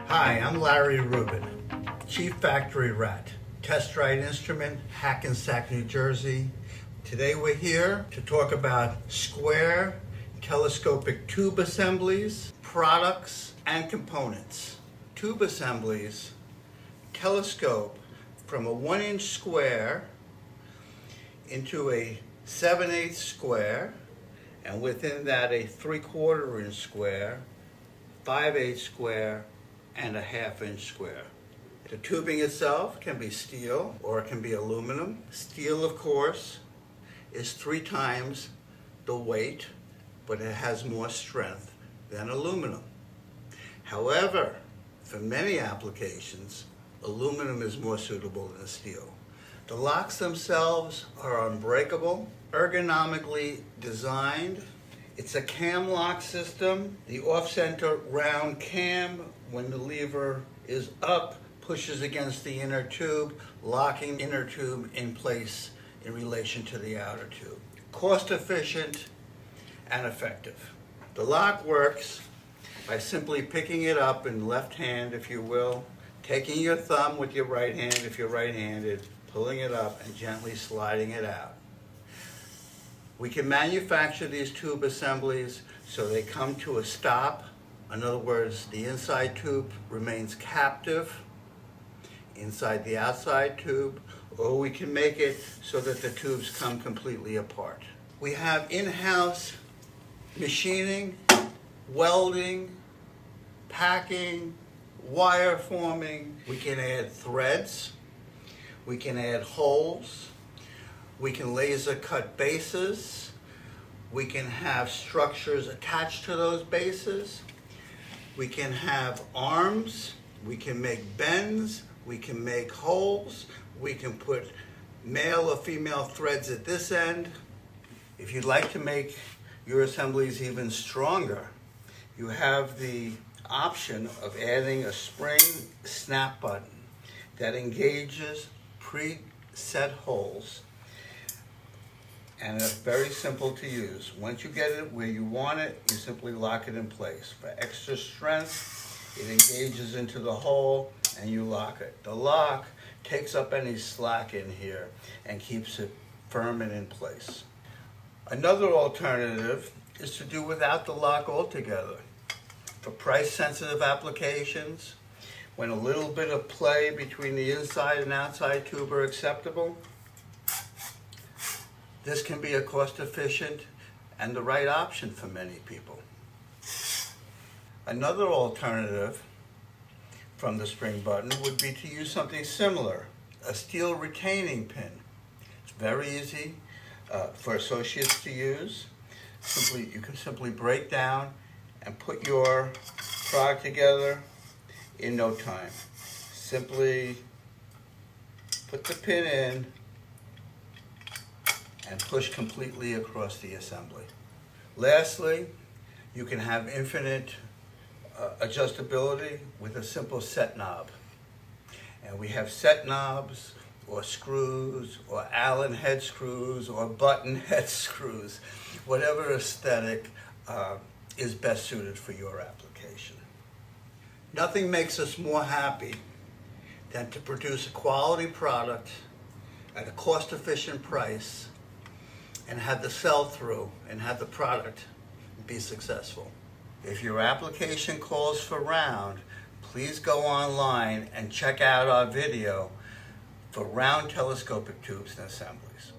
Hi, I'm Larry Rubin, Chief Factory Rat, Testrite Instrument, Hackensack, New Jersey. Today we're here to talk about square telescopic tube assemblies, products, and components. Tube assemblies telescope from a 1-inch square into a 7/8 square, and within that a 3/4 inch square, 5/8 square, and a 1/2 inch square. The tubing itself can be steel or it can be aluminum. Steel, of course, is 3 times the weight, but it has more strength than aluminum. However, for many applications, aluminum is more suitable than steel. The locks themselves are unbreakable, ergonomically designed. It's a cam lock system. The off-center round cam, when the lever is up, pushes against the inner tube, locking the inner tube in place in relation to the outer tube. Cost efficient and effective. The lock works by simply picking it up in left hand, if you will, taking your thumb with your right hand, if you're right-handed, pulling it up and gently sliding it out. We can manufacture these tube assemblies so they come to a stop. In other words, the inside tube remains captive inside the outside tube, or we can make it so that the tubes come completely apart. We have in-house machining, welding, packing, wire forming. We can add threads, we can add holes, we can laser cut bases, we can have structures attached to those bases, we can have arms, we can make bends, we can make holes, we can put male or female threads at this end. If you'd like to make your assemblies even stronger, you have the option of adding a spring snap button that engages preset holes, and it's very simple to use. Once you get it where you want it, you simply lock it in place. For extra strength, it engages into the hole and you lock it. The lock takes up any slack in here and keeps it firm and in place. Another alternative is to do without the lock altogether. For price-sensitive applications, when a little bit of play between the inside and outside tube are acceptable, this can be a cost-efficient and the right option for many people. Another alternative from the spring button would be to use something similar, a steel retaining pin. It's very easy for associates to use. You can simply break down and put your product together in no time. Simply put the pin in and push completely across the assembly. Lastly, you can have infinite adjustability with a simple set knob. And we have set knobs or screws or Allen head screws or button head screws, whatever aesthetic is best suited for your application. Nothing makes us more happy than to produce a quality product at a cost-efficient price and have the sell-through and have the product be successful. If your application calls for round, please go online and check out our video for round telescopic tubes and assemblies.